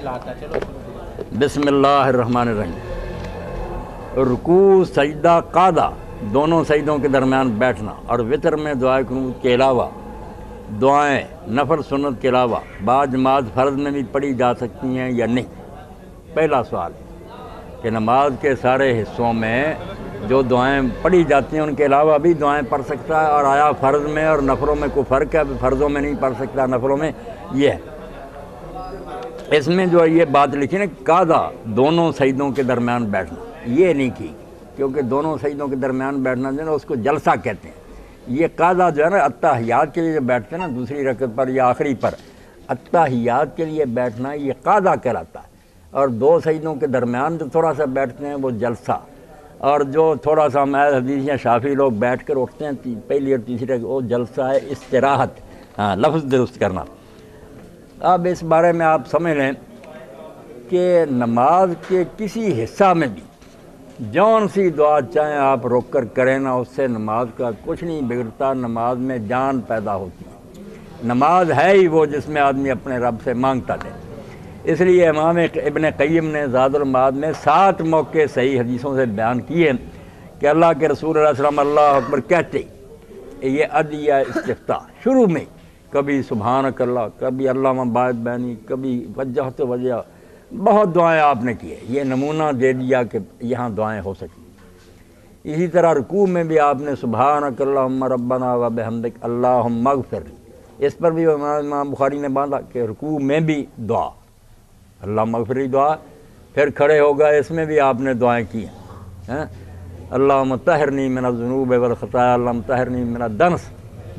لاتا ہے. چلو بسم اللہ الرحمن الرحیم. رکوع سجدہ قعدہ دونوں سجدوں کے درمیان بیٹھنا اور وطر میں دعائے قنوت کے علاوہ دعائیں نفل سنت کے علاوہ بعض نماز فرض میں بھی پڑھی جا سکتی ہیں یا نہیں. پہلا سوال کہ نماز کے سارے حصوں میں جو دعائیں پڑھی جاتی ہیں ان کے علاوہ بھی دعائیں پڑھ سکتا ہے، اور آیا فرض میں اور نفلوں میں کوئی فرق ہے؟ فرضوں میں نہیں پڑھ سکتا، نفلوں میں. یہ ہے اس میں جو یہ بات لکھی نا قعدہ دونوں سجدوں کے درمیان بیٹھنا، یہ نہیں کی، کیونکہ دونوں سجدوں کے درمیان بیٹھنا جو ہے نا اس کو جلسہ کہتے ہیں. یہ قعدہ جو ہے نا اتحیات کے لیے جو بیٹھتے ہیں نا دوسری رکعت پر یا آخری پر اتحیات کے لیے بیٹھنا یہ قعدہ کہلاتا ہے. اور دو سجدوں کے درمیان جو تھوڑا سا بیٹھتے ہیں وہ جلسہ، اور جو تھوڑا سا محض حدیث یا شافی لوگ بیٹھ کر اٹھتے ہیں پہلی اور تیسری رکعت وہ جلسہ ہے استراحت. ہاں لفظ درست کرنا. اب اس بارے میں آپ سمجھ لیں کہ نماز کے کسی حصہ میں بھی جون سی دعا چاہیں آپ روک کر کریں نا، اس سے نماز کا کچھ نہیں بگڑتا. نماز میں جان پیدا ہوتی ہے. نماز ہے ہی وہ جس میں آدمی اپنے رب سے مانگتا ہے. اس لیے امام ابن قیم نے زاد المعاد میں 7 موقع صحیح حدیثوں سے بیان کیے کہ اللہ کے رسول علیہ السلام اللہ اکبر کہتے یہ ادعیہ استفتاح شروع میں کبھی سبحانک اللہ، کبھی اللہم باعث بینی، کبھی وجہت وجہ، بہت دعائیں آپ نے کی ہے. یہ نمونہ دے دیا کہ یہاں دعائیں ہو سکیں. اسی طرح رکوع میں بھی آپ نے سبحانک اللہم ربنا و بحمدک اللہم اغفر لی، اس پر بھی امام بخاری نے باندھا کہ رکوع میں بھی دعا اللہم اغفر لی دعا. پھر کھڑے ہو گئے اس میں بھی آپ نے دعائیں کی ہیں. اللہم طہرنی من الذنوب والخطایا اللہم طہرنی من الدنس،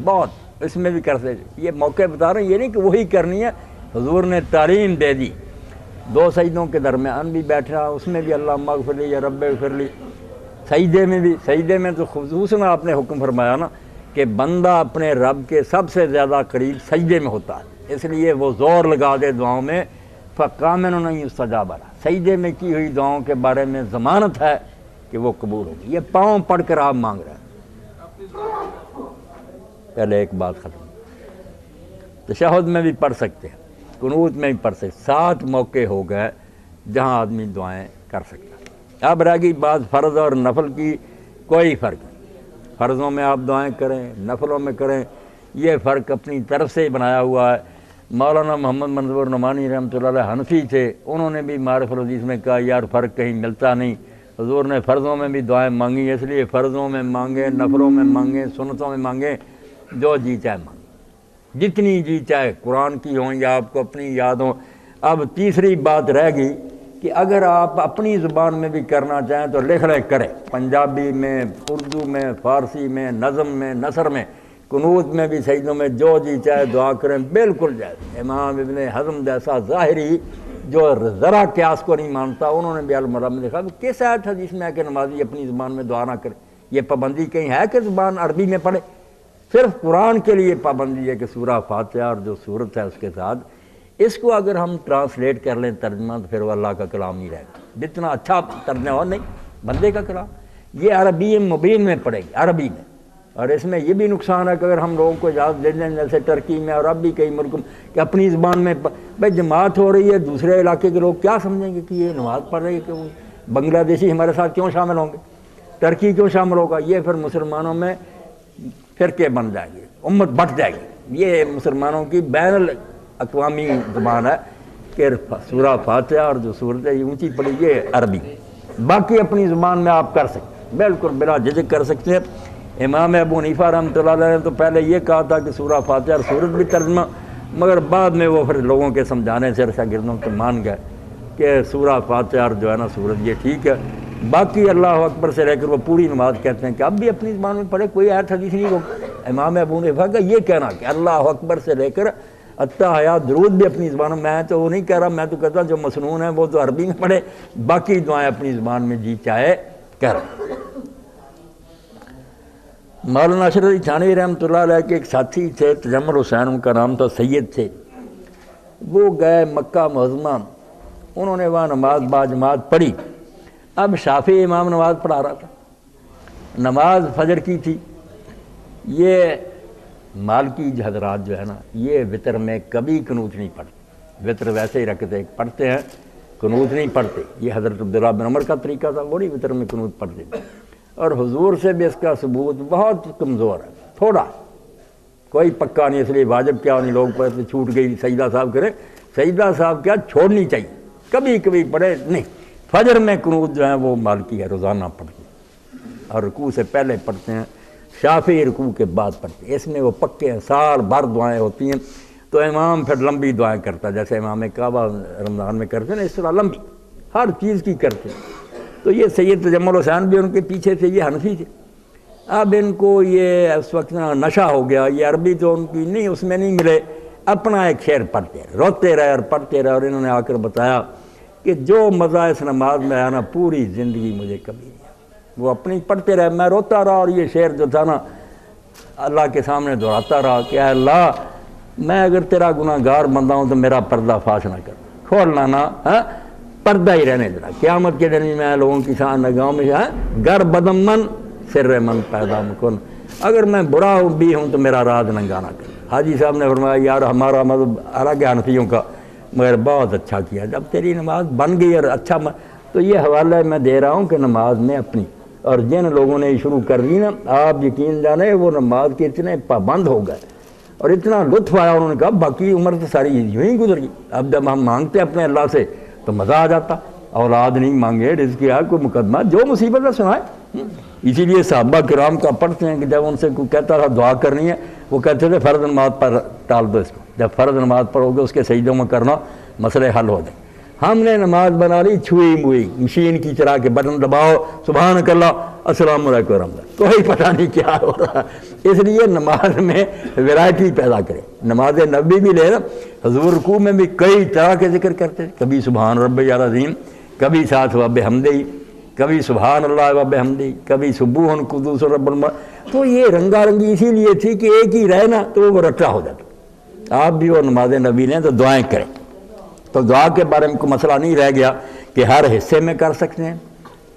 بہت اس میں بھی کرتے. یہ موقع بتا رہے ہیں، یہ نہیں کہ وہی کرنی ہے، حضور نے تعلیم دے دی. دو سجدوں کے درمیان بھی بیٹھنا اس میں بھی اللہم اغفر لی یا رب اغفر لی. سجدے میں بھی، سجدے میں تو خصوصاً آپ نے حکم فرمایا نا کہ بندہ اپنے رب کے سب سے زیادہ قریب سجدے میں ہوتا ہے، اس لیے وہ زور لگا دے دعاؤں میں. فَقَامِنُ نَن يُسْتَجَابَ لَهُ، سجدے میں کی ہوئی دعاؤں کے بارے میں ضمانت ہے کہ وہ قبول ہوگی. یہ پاؤں پڑھ کر آپ مانگ رہے ہیں. پہلے ایک بات ختم. تشہد میں بھی پڑھ سکتے ہیں، قنوت میں بھی پڑھ سکتے. 7 موقع ہو گئے جہاں آدمی دعائیں کر سکتا ہے. اب رہ گئی بات فرض اور نفل کی. کوئی فرق نہیں، فرضوں میں آپ دعائیں کریں، نفلوں میں کریں، یہ فرق اپنی طرف سے بنایا ہوا ہے. مولانا محمد منظور نعمانی رحمۃ اللہ علیہ حنفی تھے، انہوں نے بھی معارف الحدیث میں کہا یار فرق کہیں ملتا نہیں. حضور نے فرضوں میں بھی دعائیں مانگی، اس لیے فرضوں میں مانگیں، نفلوں میں مانگیں، سنتوں میں مانگیں، جو جی چاہے مانگیں، جتنی جی چاہے، قرآن کی ہوں یا آپ کو اپنی یاد ہوں. اب تیسری بات رہ گئی کہ اگر آپ اپنی زبان میں بھی کرنا چاہیں تو لکھ لے کریں، پنجابی میں، اردو میں، فارسی میں، نظم میں، نثر میں، قنوت میں بھی، سجدوں میں، جو جی چاہے دعا کریں، بالکل جائز. امام ابن حزم جیسا ظاہری جو ذرا قیاس کو نہیں مانتا، انہوں نے بھی المرام میں دیکھا کہ کس آیت حدیث میں ہے کہ نمازی اپنی زبان میں دعا نہ کرے. یہ پابندی کہیں ہے کہ زبان عربی میں پڑھے؟ صرف قرآن کے لیے پابندی ہے کہ سورہ فاتحہ اور جو سورت ہے اس کے ساتھ، اس کو اگر ہم ٹرانسلیٹ کر لیں ترجمہ تو پھر وہ اللہ کا کلام نہیں رہے گا. جتنا اچھا ترجمہ ہو نہیں بندے کا کلام. یہ عربی مبین میں پڑے گی، عربی میں. اور اس میں یہ بھی نقصان ہے کہ اگر ہم لوگوں کو اجازت دے دیں جیسے ٹرکی میں اور اب بھی کئی ملکوں میں کہ اپنی زبان میں بھائی جماعت ہو رہی ہے، دوسرے علاقے کے لوگ کیا سمجھیں گے کہ یہ نماز پڑھ رہی ہے، کہ بنگلہ دیشی ہمارے ساتھ کیوں شامل ہوں گے، ٹرکی کیوں شامل ہوگا. یہ پھر مسلمانوں میں فرقے بن جائیں گے، امت بٹ جائے گی. یہ مسلمانوں کی بین الاقوامی زبان ہے کہ سورہ فاتحہ اور جو صورت ہے یہ اونچی پڑی، یہ عربی. باقی اپنی زبان میں آپ کر سکتے ہیں، بالکل بلا جھجک کر سکتے ہیں. امام ابو حنیفہ رحمۃ اللہ علیہ نے تو پہلے یہ کہا تھا کہ سورہ فاتحہ اور سورت بھی ترجمہ، مگر بعد میں وہ پھر لوگوں کے سمجھانے سے شاگردوں کے مان گئے کہ سورہ فاتحہ اور جو ہے نا سورت یہ ٹھیک ہے. باقی اللہ اکبر سے لے کر وہ پوری نماز کہتے ہیں کہ اب بھی اپنی زبان میں پڑھے، کوئی آیت حدیث نہیں ہو. امام ابو حنیفہ کا یہ کہنا کہ اللہ اکبر سے لے کر التحیات درود بھی اپنی زبان میں، میں تو وہ نہیں کہہ رہا، میں تو کہتا جو مسنون ہے وہ تو عربی میں پڑھے، باقی دعائیں اپنی زبان میں جی چاہے کر. مولانا اشرف علی تھانوی رحمۃ اللہ علیہ کے ایک ساتھی تھے تجمل حسین، ان کا نام تھا، سید تھے. وہ گئے مکہ معظمہ، انہوں نے وہاں نماز با جماعت پڑھی. اب شافعی امام نماز پڑھا رہا تھا، نماز فجر کی تھی. یہ مالکی حضرات جو ہے نا یہ وطر میں کبھی قنوت نہیں پڑھتے، وطر ویسے ہی رکھتے پڑھتے ہیں، قنوت نہیں پڑھتے. یہ حضرت عبداللہ بن عمر کا طریقہ تھا، وہ نہیں وطر میں قنوت پڑھتے تھے. اور حضور سے بھی اس کا ثبوت بہت کمزور ہے، تھوڑا، کوئی پکا نہیں. اس لیے واجب کیا نہیں، لوگ پڑھتے چھوٹ گئی سجدہ صاحب کریں. سجدہ صاحب کیا چھوڑنی چاہیے، کبھی کبھی پڑھے نہیں. فجر میں قنوت جو ہے وہ مالکی ہے، روزانہ پڑھتے ہیں اور رکوع سے پہلے پڑھتے ہیں. شافعی رکوع کے بعد پڑھتے ہیں. اس میں وہ پکے ہیں، سال بھر دعائیں ہوتی ہیں. تو امام پھر لمبی دعائیں کرتا ہے، جیسے امام کعبہ رمضان میں کرتے ہیں نا، اس طرح لمبی ہر چیز کی کرتے ہیں. تو یہ سید تجمل حسین بھی ان کے پیچھے تھے، یہ حنفی تھے. اب ان کو یہ اس وقت نشہ ہو گیا، یہ عربی تو ان کی نہیں، اس میں نہیں ملے. اپنا ایک شعر پڑھتے رہے، روتے رہے اور پڑھتے رہے. اور انہوں نے آ کر بتایا کہ جو مزہ اس نماز میں آیا نا، پوری زندگی مجھے کبھی نہیں. وہ اپنی پڑھتے رہے، میں روتا رہا. اور یہ شعر جو تھا نا، اللہ کے سامنے دہراتا رہا کہ اے اللہ، میں اگر تیرا گناہ گار بندہ ہوں تو میرا پردہ فاش نہ کر، کھولنا نہ، پردہ ہی رہنے دینا. قیامت کے دن میں لوگوں کی نگاہوں میں گر بدم من سر من پیدا مکن، اگر میں برا بھی ہوں تو میرا راز ننگا نہ کر. حاجی صاحب نے فرمایا یار ہمارا مذہب الگ ہے حنفیوں کا، مگر بہت اچھا کیا جب تیری نماز بن گئی اور اچھا. تو یہ حوالہ میں دے رہا ہوں کہ نماز میں اپنی، اور جن لوگوں نے شروع کر دی نا، آپ یقین جانے وہ نماز کے اتنے پابند ہو گئے اور اتنا لطف آیا. انہوں نے کہا باقی عمر تو ساری یوں ہی گزر گئی، اب جب ہم مانگتے ہیں اپنے اللہ سے تو مزہ آ جاتا. اولاد نہیں مانگے، رزق ہے کوئی مقدمہ، جو مصیبت ہے سنائے. اسی لیے صحابہ کرام کا پڑھتے ہیں کہ جب ان سے کوئی کہتا تھا دعا کرنی ہے، وہ کہتے تھے فرض نماز پر ٹال دو اس کو، جب فرض نماز پڑھو گے اس کے سجدوں میں کرنا، مسئلے حل ہو جائیں. ہم نے نماز بنا لی چھوئی موئی، مشین کی طرح کے بٹن دباؤ، سبحانک اللہ، السلام علیکم ورحمۃ اللہ، کوئی پتہ نہیں کیا ہو رہا. اس لیے نماز میں ویرائٹی پیدا کرے. نماز نبی بھی لے نا، حضور رکوع میں بھی کئی طرح کے ذکر کرتے، کبھی سبحان ربی العظیم، کبھی ساتھ وب حمدی، کبھی سبحان اللہ وب حمدی، کبھی سبوح قدوس رب الملائکہ. تو یہ رنگا رنگی اسی لیے تھی کہ ایک ہی رہے نا تو وہ رٹا ہو جاتا. آپ بھی وہ نماز نبی لیں تو دعائیں کریں. تو دعا کے بارے میں کوئی مسئلہ نہیں رہ گیا کہ ہر حصے میں کر سکتے ہیں،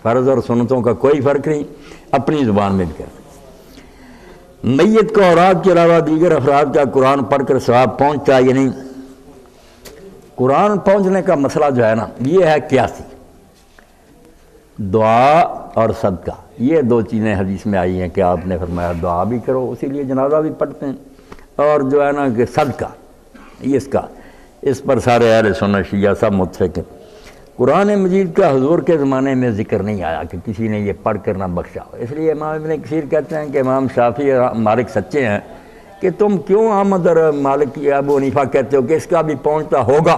فرض اور سنتوں کا کوئی فرق نہیں، اپنی زبان میں بھی کر سکتے ہیں. میت کو اوراد کے علاوہ دیگر افراد کا قرآن پڑھ کر ثواب پہنچتا ہے یا نہیں؟ قرآن پہنچنے کا مسئلہ جو ہے نا، یہ ہے قیاسی. دعا اور صدقہ، یہ دو چیزیں حدیث میں آئی ہیں کہ آپ نے فرمایا دعا بھی کرو، اسی لیے جنازہ بھی پڑھتے ہیں، اور جو ہے نا کہ صدقہ، یہ اس پر سارے اہل سنت شیعہ سب متفق ہیں. قرآن مجید کا حضور کے زمانے میں ذکر نہیں آیا کہ کسی نے یہ پڑھ کر نہ بخشا ہو. اس لیے امام ابن کثیر کہتے ہیں کہ امام شافعی اور مالک سچے ہیں کہ تم کیوں احمد اور مالک ابو حنیفہ کہتے ہو کہ اس کا بھی پہنچتا ہوگا.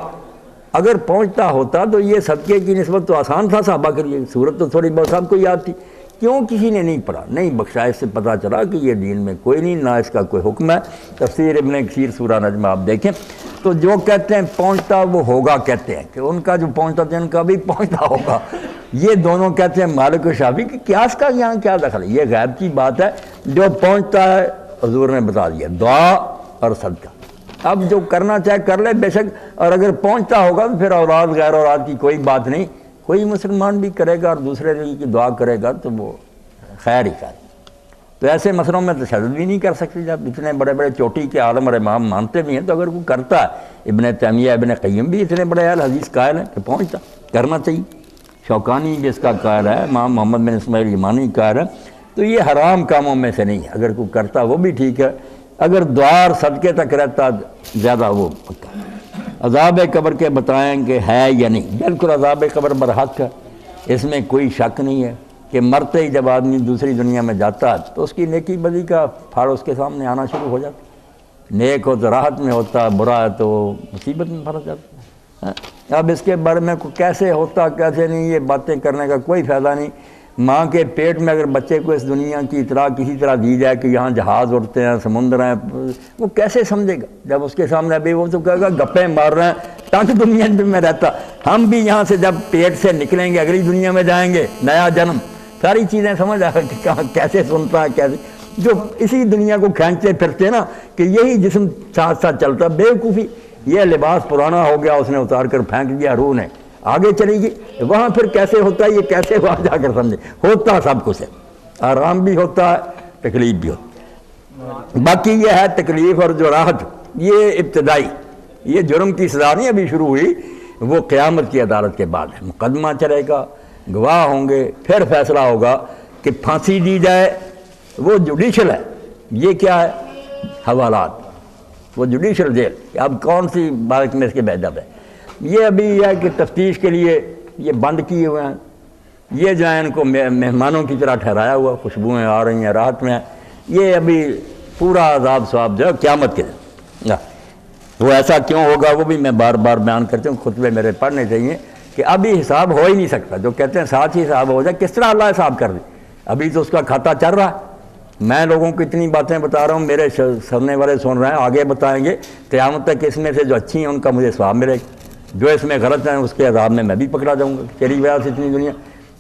اگر پہنچتا ہوتا تو یہ صدقے کی نسبت تو آسان تھا صحابہ کے لیے، صورت تو تھوڑی بہت سب کو یاد تھی. کیوں کسی نے نہیں پڑھا، نہیں بخشا؟ اس سے پتہ چلا کہ یہ دین میں کوئی نہیں، نہ اس کا کوئی حکم ہے. تفسیر ابن کثیر سورہ نجم آپ دیکھیں تو جو کہتے ہیں پہنچتا وہ ہوگا، کہتے ہیں کہ ان کا جو پہنچتا تھا ان کا بھی پہنچتا ہوگا. یہ دونوں کہتے ہیں مالک و شافعی کہ قیاس کا یہاں کیا دخل ہے؟ یہ غیب کی بات ہے. جو پہنچتا ہے حضور نے بتا دیا، دعا اور صدقہ. اب جو کرنا چاہے کر لے بے شک، اور اگر پہنچتا ہوگا تو پھر اولاد غیر اولاد کی کوئی بات نہیں. کوئی مسلمان بھی کرے گا اور دوسرے کی دعا کرے گا تو وہ خیر ہی خیر. تو ایسے مسئلوں میں تشدد بھی نہیں کر سکتے. جب اتنے بڑے بڑے چوٹی کے عالم اور امام مانتے بھی ہیں تو اگر کوئی کرتا ہے، ابن تیمیہ ابن قیم بھی اتنے بڑے اہل حدیث قائل ہیں کہ پہنچتا کرنا چاہیے. شوکانی بھی اس کا قائل ہے، امام محمد بن اسماعیل یمانی قائل ہے. تو یہ حرام کاموں میں سے نہیں ہے، اگر کوئی کرتا وہ بھی ٹھیک ہے. اگر دعا اور صدقے تک رہتا زیادہ وہ پکا. عذاب قبر کے بتائیں کہ ہے یا نہیں؟ بالکل عذاب قبر برحق ہے، اس میں کوئی شک نہیں ہے کہ مرتے ہی جب آدمی دوسری دنیا میں جاتا ہے تو اس کی نیکی بدی کا پھاڑ اس کے سامنے آنا شروع ہو جاتا. نیک ہو تو راحت میں ہوتا ہے، برا ہے تو مصیبت میں پھنس جاتا ہے. اب اس کے بارے میں کیسے ہوتا کیسے نہیں، یہ باتیں کرنے کا کوئی فائدہ نہیں. ماں کے پیٹ میں اگر بچے کو اس دنیا کی اطلاع کسی طرح دی جائے کہ یہاں جہاز اڑتے ہیں، سمندر ہیں، وہ کیسے سمجھے گا؟ جب اس کے سامنے ابھی وہ تو کہے گا گپیں مار رہے ہیں، تاکہ دنیا میں رہتا. ہم بھی یہاں سے جب پیٹ سے نکلیں گے اگلی دنیا میں جائیں گے، نیا جنم، ساری چیزیں سمجھ آئے کہ کیسے سنتا ہے، کیسے جو اسی دنیا کو کھینچتے پھرتے نا کہ یہی جسم ساتھ ساتھ چلتا. بےوقوفی. یہ لباس پرانا ہو گیا، اس نے اتار کر پھینک دیا، روح نے آگے چلی گئی. وہاں پھر کیسے ہوتا ہے، یہ کیسے وہاں جا کر سمجھے؟ ہوتا سب کچھ ہے، آرام بھی ہوتا ہے، تکلیف بھی ہوتی ہے. باقی یہ ہے تکلیف اور جو راحت، یہ ابتدائی یہ جرم کی سزا نہیں ابھی شروع ہوئی، وہ قیامت کی عدالت کے بعد ہے۔ مقدمہ چلے گا، گواہ ہوں گے، پھر فیصلہ ہوگا کہ پھانسی دی جائے، وہ جوڈیشل ہے۔ یہ کیا ہے؟ حوالات، وہ جوڈیشل جیل۔ اب کون سی بات میں اس کے بہتر ہے؟ یہ ابھی یہ ہے کہ تفتیش کے لیے یہ بند کیے ہوئے ہیں، یہ جو ہے ان کو مہمانوں کی طرح ٹھہرایا ہوا، خوشبوئیں آ رہی ہیں، راحت میں ہیں۔ یہ ابھی پورا عذاب ثواب جو ہے قیامت کے دن۔ وہ ایسا کیوں ہوگا وہ بھی میں بار بار بیان کرتا ہوں، خطبے میرے پڑھنے چاہیے کہ ابھی حساب ہو ہی نہیں سکتا۔ جو کہتے ہیں ساتھ ہی حساب ہو جائے، کس طرح اللہ حساب کر دے؟ ابھی تو اس کا کھاتا چل رہا ہے۔ میں لوگوں کو اتنی باتیں بتا رہا ہوں، میرے سننے والے سن رہے ہیں، آگے بتائیں گے قیامت تک اس میں سے جو اچھی ہیں ان کا مجھے ثواب ملے گا، جو اس میں غلط ہیں اس کے عذاب میں بھی پکڑا جاؤں گا، تیری وجہ سے اتنی دنیا۔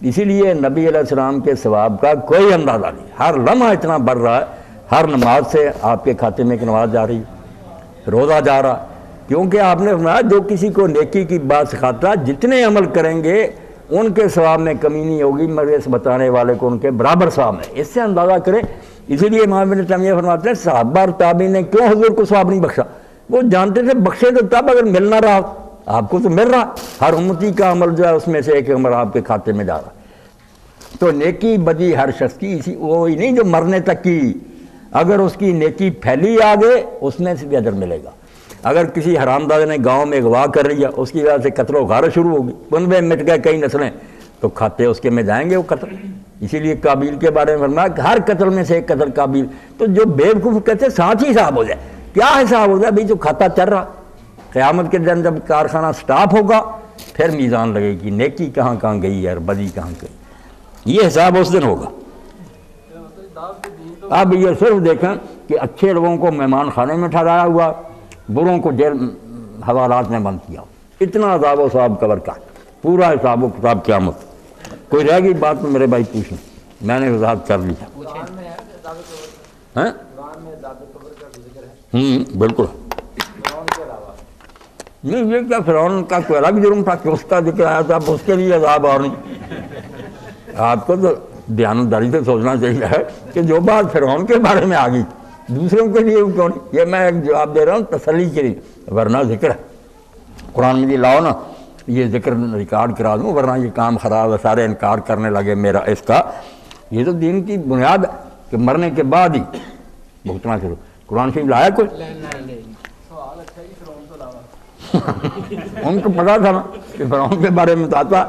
اسی لیے نبی علیہ السلام کے ثواب کا کوئی اندازہ نہیں، ہر لمحہ اتنا بڑھ رہا ہے۔ ہر نماز سے آپ کے کھاتے میں ایک نماز جا رہی ہے، روزہ جا رہا، کیونکہ آپ نے فرمایا جو کسی کو نیکی کی بات سکھاتا، جتنے عمل کریں گے ان کے ثواب میں کمی نہیں ہوگی مگر اس بتانے والے کو ان کے برابر ثواب ہے۔ اس سے اندازہ کریں۔ اسی لیے امام ابن تیمیہ فرماتے ہیں صحابہ اور تابعین نے کیوں حضور کو ثواب نہیں بخشا؟ وہ جانتے تھے بخشے تو تب اگر مل نہ رہا، آپ کو تو مل رہا، ہر امتی کا عمل جو ہے اس میں سے ایک عمل آپ کے کھاتے میں جا رہا۔ تو نیکی بدی ہر شخص کی اسی وہی نہیں جو مرنے تک کی، اگر اس کی نیکی پھیلی آگے اس میں سے بھی اجر ملے گا۔ اگر کسی حرام دادے نے گاؤں میں اغوا کر لیا، اس کی وجہ سے قتل و غارت شروع ہوگی، ان میں مٹ گئے کئی نسلیں، تو کھاتے اس کے میں جائیں گے وہ قتل۔ اسی لیے قابیل کے بارے میں فرمایا کہ ہر قتل میں سے ایک قتل قابیل۔ تو جو بیوقوف کہتے ہیں ساتھ ہی حساب ہو جائے، کیا حساب ہو جائے؟ ابھی جو کھاتا چل رہا، قیامت کے دن جب کارخانہ سٹاپ ہوگا پھر میزان لگے گی، نیکی کہاں کہاں گئی ہے اور بدی کہاں گئی، یہ حساب اس دن ہوگا۔ اب یہ صرف دیکھیں کہ اچھے لوگوں کو مہمان خانے میں ٹھہرایا ہوا، بروں کو جیل حوالات میں بند کیا، اتنا عذاب و ثواب کور کا پورا حساب و کتاب قیامت۔ کوئی رہ گئی بات تو میرے بھائی پوچھیں، میں نے وضاحت کر لی ہے۔ بالکل نہیں، یہ کیا فرعون کا کوئی الگ جرم تھا کہ اس کا ذکر آیا تھا، اس کے لیے عذاب اور نہیں؟ آپ کو تو دیانتداری سے سوچنا چاہیے کہ جو بات فرعون کے بارے میں آ گئی دوسروں کے لیے کیوں نہیں؟ یہ میں ایک جواب دے رہا ہوں تسلی کے لیے، ورنہ ذکر ہے قرآن میں لاؤ نا، یہ ذکر ریکارڈ کرا دوں، ورنہ یہ کام خراب ہے، سارے انکار کرنے لگے میرا اس کا۔ یہ تو دین کی بنیاد ہے کہ مرنے کے بعد ہی بھگتنا شروع۔ قرآن شریف لایا کوئی؟ ان کو پتا تھا نا کہ فرعون کے بارے میں آتا۔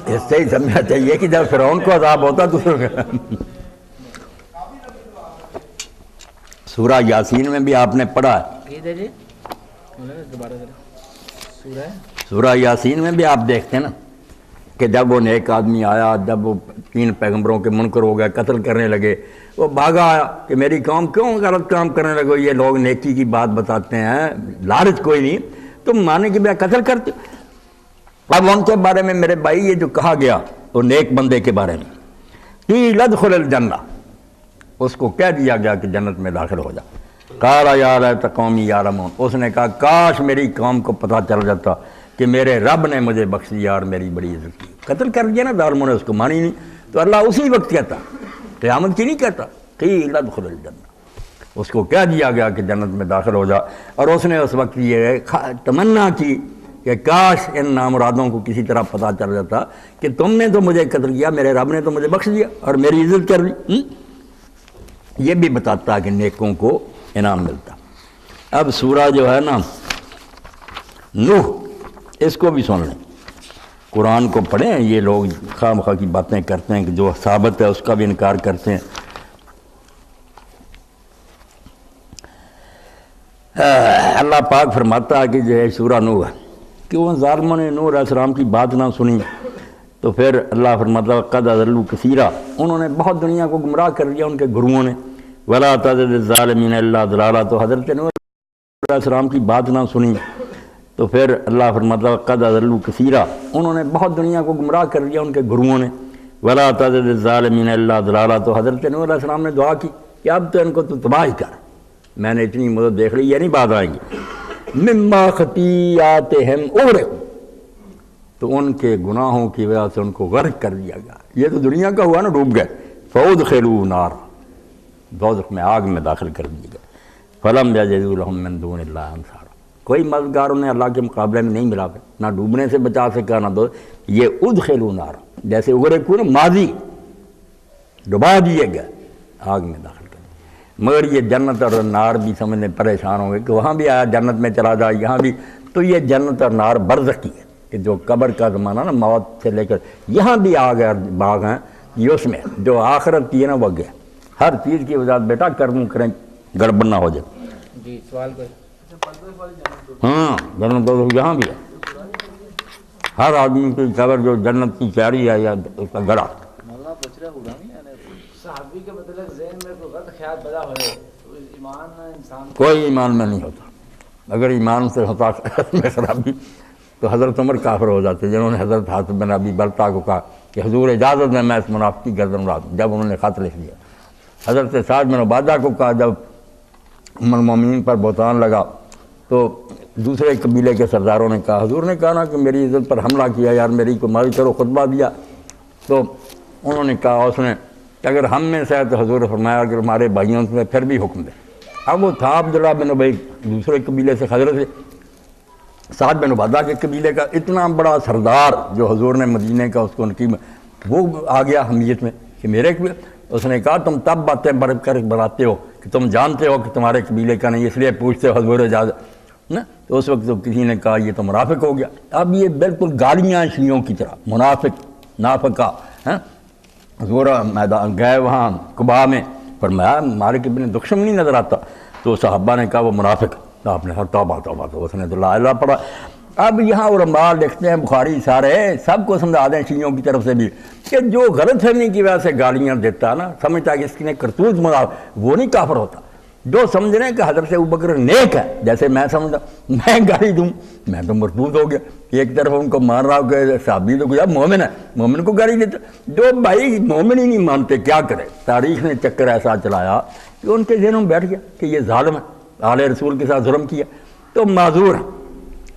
اس سے ہی سمجھنا چاہیے کہ جب فرعون کو عذاب ہوتا دوسروں کا۔ سورہ یاسین میں بھی آپ نے پڑھا ہے، سورہ یاسین میں بھی آپ دیکھتے ہیں نا کہ جب وہ نیک آدمی آیا، جب وہ 3 پیغمبروں کے منکر ہو گئے، قتل کرنے لگے، وہ بھاگا آیا کہ میری قوم کیوں غلط کام کرنے لگے، یہ لوگ نیکی کی بات بتاتے ہیں، لالچ کوئی نہیں، تم مانے کہ میں قتل کرتے۔ اب ان کے بارے میں میرے بھائی یہ جو کہا گیا وہ نیک بندے کے بارے میں، قیل ادخل الجنہ، اس کو کہہ دیا گیا کہ جنت میں داخل ہو جا۔ قال یا لیت قومی یعلمون، اس نے کہا کاش میری قوم کو پتہ چل جاتا کہ میرے رب نے مجھے بخش دیا اور میری بڑی عزت کی۔ قتل کر دیا نا ظالموں نے، اس کو مانی نہیں، تو اللہ اسی وقت کہتا، قیامت کی نہیں کہتا، قیل ادخل الجنہ، اس کو کہہ دیا گیا کہ جنت میں داخل ہو جا۔ اور اس نے اس وقت یہ تمنا کی کہ کاش ان نامرادوں کو کسی طرح پتہ چل جاتا کہ تم نے تو مجھے قتل کیا، میرے رب نے تو مجھے بخش دیا اور میری عزت کر دی۔ یہ بھی بتاتا کہ نیکوں کو انعام ملتا۔ اب سورہ جو ہے نا نوح، اس کو بھی سن لیں، قرآن کو پڑھیں۔ یہ لوگ خواہ مخواہ کی باتیں کرتے ہیں کہ جو ثابت ہے اس کا بھی انکار کرتے ہیں۔ اللہ پاک فرماتا ہے کہ جو ہے سورہ نوح ہے کہ وہ ظالموں نے نوح علیہ السلام کی بات نہ سنی، تو پھر اللہ فرماتا ہے قد اضلوا کثیرا، انہوں نے بہت دنیا کو گمراہ کر دیا ان کے گروؤں نے۔ ولا تزد الظالمین الا ضلالا، تو حضرت نوح علیہ السلام کی بات نہ سنی تو پھر اللہ فرماتا ہے قد اضلوا کثیرا، انہوں نے بہت دنیا کو گمراہ کر دیا ان کے گروؤں نے۔ ولا تزد الظالمین الا ضلالا، تو حضرت نوح علیہ السلام نے دعا کی کہ اب تو ان کو تو تباہ ہی کر، میں نے اتنی مدد دیکھ لی، یہ نہیں بات آئیں گی۔ مما خطیئاتہم اغرقوا، تو ان کے گناہوں کی وجہ سے ان کو غرق کر دیا گیا۔ یہ تو دنیا کا ہوا نا، ڈوب گئے۔ فادخلوا نارا، دوزخ میں آگ میں داخل کر دیے گئے. فلم یجدوا لهم من دون اللہ انصارا، کوئی مددگار انہیں اللہ کے مقابلے میں نہیں ملا، نہ ڈوبنے سے بچا سکا نہ دو. یہ ادخلوا نارا، جیسے اغرقوا نا ماضی، ڈبا دیے گئے، آگ میں داخل کر. مگر یہ جنت اور نار بھی سمجھنے پریشان ہوں گے کہ وہاں بھی آیا جنت میں چلا جائے یہاں بھی. تو یہ جنت اور نار برزخی ہے کہ جو قبر کا زمانہ نا موت سے لے کر یہاں بھی آ گیا باغ ہیں یہ اس میں جو آخرت کی ہے نا وہ گیا. ہر چیز کی وجہ بیٹا کروں کریں گڑبڑ نہ ہو جائے. جی سوال کوئی؟ ہاں جنت تو یہاں بھی ہے. ہر آدمی کی قبر جو جنت کی چاری ہے یا اس کا گڑا. مولانا پوچھ رہا ہوگا صحابی کے مطلب ذہن میں کوئی غلط خیال پیدا ہو رہے تو ایمان انسان کوئی ایمان میں نہیں ہوتا. اگر ایمان سے ہوتا میں خرابی تو حضرت عمر کافر ہو جاتے، جنہوں نے حضرت حاتب بن ابی بلتع کو کہا کہ حضور اجازت میں اس منافق کی گردن اڑا دوں، جب انہوں نے خط لکھ دیا. حضرت سعد بن عبادہ کو کہا جب ام المومنین پر بہتان لگا تو دوسرے قبیلے کے سرداروں نے کہا حضور نے کہا نا کہ میری عزت پر حملہ کیا یار میری کو معافی کرو، خطبہ دیا. تو انہوں نے کہا اس نے کہ اگر ہم میں سے ہے تو حضور نے فرمایا اگر ہمارے بھائیوں سے پھر بھی حکم دے. اب وہ تھا عبداللہ بن ابی دوسرے قبیلے سے، حضرت سعد بن عبادہ کے قبیلے کا اتنا بڑا سردار جو حضور نے مدینے کا اس کو نقیب، وہ آ گیا حمیت میں کہ میرے قبیلے. اس نے کہا تم تب باتیں بڑھ کر بڑھاتے ہو کہ تم جانتے ہو کہ تمہارے قبیلے کا نہیں، اس لیے پوچھتے ہو حضور اجازت نا. تو اس وقت تو کسی نے کہا یہ تو منافق ہو گیا. اب یہ بالکل گالیاں شیعوں کی طرح منافق نافقہ ہیں. حضور میدان گئے وہاں قباء میں، فرمایا ہمارے قبیلے دشمن نہیں نظر آتا. تو صحابہ نے کہا وہ منافق. آپ نے توبہ توبہ تو اس نے تو لا الہ پڑھا. اب یہاں علماء لکھتے ہیں بخاری سارے سب کو سمجھا دیں شیعوں کی طرف سے بھی کہ جو غلط فہمی کی وجہ سے گالیاں دیتا نا سمجھتا ہے کہ اس نے کرتوت ملا وہ نہیں کافر ہوتا. جو سمجھ رہے ہیں کہ حضرت ابوبکر نیک ہے جیسے میں سمجھتا میں گالی دوں میں تو مرتوب ہو گیا. ایک طرف ان کو مان رہا ہوں کہ صحابی تو گیا مومن ہے، مومن کو گالی دیتا. جو بھائی مومن ہی نہیں مانتے کیا کرے. تاریخ نے چکر ایسا چلایا کہ ان کے ذہنوں میں بیٹھ گیا کہ یہ ظالم ہے، آل رسول کے ساتھ ظلم کیا. تو معذور ہے.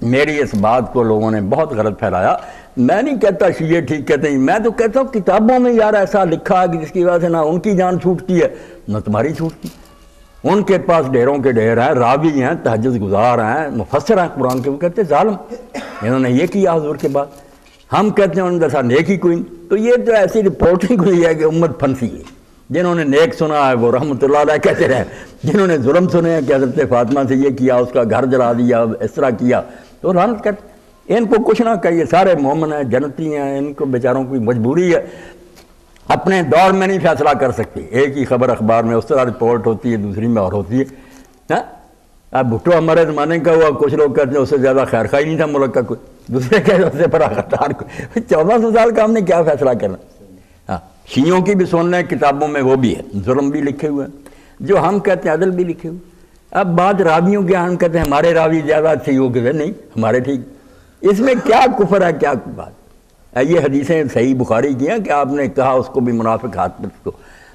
میری اس بات کو لوگوں نے بہت غلط پھیلایا. میں نہیں کہتا شیعہ ٹھیک کہتے ہیں، میں تو کہتا ہوں کتابوں میں یار ایسا لکھا ہے کہ جس کی وجہ سے نہ ان کی جان چھوٹتی ہے نہ تمہاری چھوٹتی. ان کے پاس ڈھیروں کے ڈھیر ہیں، راوی ہیں، تہجد گزار ہیں، مفسر ہیں قرآن کے. وہ کہتے ہیں ظالم انہوں نے یہ کیا حضور کے بعد. ہم کہتے ہیں ان جیسا نیک ہی کوئی نہیں. تو یہ تو ایسی رپورٹنگ ہوئی ہے کہ امت پھنسی ہے. جنہوں نے نیک سنا ہے وہ رحمۃ اللہ علیہ کہتے رہے، جنہوں نے ظلم سنے ہیں کہ حضرت فاطمہ سے یہ کیا، اس کا گھر جلا دیا، اس طرح کیا، تو لعنت کرتے. ان کو کچھ نہ کہیے، سارے مومن ہیں، جنتی ہیں. ان کو بیچاروں کی مجبوری ہے، اپنے دور میں نہیں فیصلہ کر سکتے. ایک ہی خبر اخبار میں اس طرح رپورٹ ہوتی ہے، دوسری میں اور ہوتی ہے. اب بھٹو ہمارے زمانے کا ہوا، کچھ لوگ کہتے ہیں اس سے زیادہ خیر خواہ نہیں تھا ملک کا کوئی، دوسرے کہتے ہیں اس سے بڑا خطار کوئی. 1400 سال کا ہم نے کیا فیصلہ کرنا. ہاں شیعوں کی بھی سن لیں، کتابوں میں وہ بھی ہے، ظلم بھی لکھے ہوئے ہیں، جو ہم کہتے ہیں عدل بھی لکھے ہوئے. اب بات راویوں کے ہم کہتے ہیں ہمارے راوی زیادہ صحیح ہو گئے، نہیں ہمارے ٹھیک. اس میں کیا کفر ہے کیا بات. یہ حدیثیں صحیح بخاری کی ہیں کہ آپ نے کہا اس کو بھی منافق ہاتھ میں کو.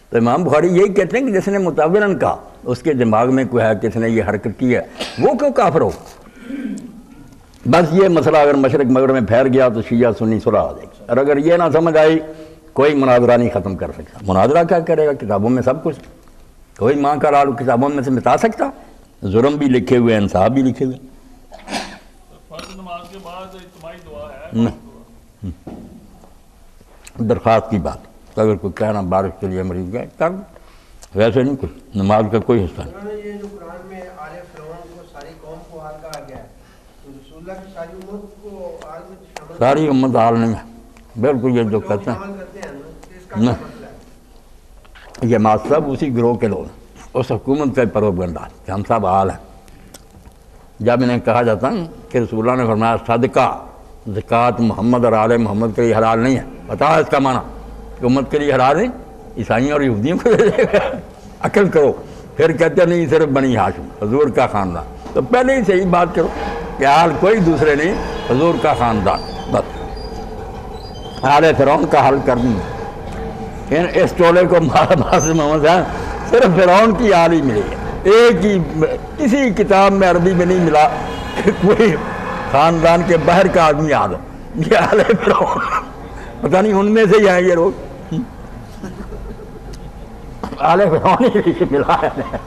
تو امام بخاری یہی کہتے ہیں کہ جس نے متعوراً کہا اس کے دماغ میں کوئی ہے کس نے یہ حرکت کی ہے وہ کیوں کافر ہو. بس یہ مسئلہ اگر مشرق مغرب میں پھیل گیا تو شیعہ سنی صلح آ جائے گی. اور اگر یہ نہ سمجھ آئی کوئی مناظرہ نہیں ختم کر سکتا. مناظرہ کیا کرے گا؟ کتابوں میں سب کچھ، کوئی ماں کا لال کتابوں میں سے مٹا سکتا. ظلم بھی لکھے ہوئے، انصاف بھی لکھے ہوئے. درخواست کی بات اگر کوئی کہنا بارش کے لیے مریض گئے کر، ویسے نہیں کچھ نماز کا کوئی حصہ نہیں. یہ جو قرآن میں آل فرعون کو ساری قوم کو آل کہا گیا ہے، تو رسول اللہ کی ساری امت کو آل میں شامل ساری امت آل نہیں ہے. بالکل یہ جو کہتے ہیں نہ یہ مات سب اسی گروہ کے لوگ ہیں، اس حکومت کا پروپیگنڈا کہ ہم سب آل ہیں. جب انہیں کہا جاتا ہے کہ رسول اللہ نے فرمایا صدقہ زکوٰۃ محمد اور آل محمد کے لیے حلال نہیں ہے، بتا اس کا معنی کہ امت کے لیے حلال نہیں، عیسائیوں اور یہودیوں کو دے دے گا. عقل کرو. پھر کہتے ہیں نہیں صرف بنی ہاشم حضور کا خاندان. تو پہلے ہی صحیح بات کرو کہ آل کوئی دوسرے نہیں، حضور کا خاندان. بس آل فرعون کا حل کر دیں. اس ٹولے کو محمد صرف فرعون کی آل ہی ملی ہے. ایک ہی کسی کتاب میں عربی میں نہیں ملا کہ کوئی خاندان کے باہر کا آدمی یاد ہو. یہ آل فرعون پتہ نہیں ان میں سے ہی ہیں یہ لوگ. آلے فرعون ہی ملا ہے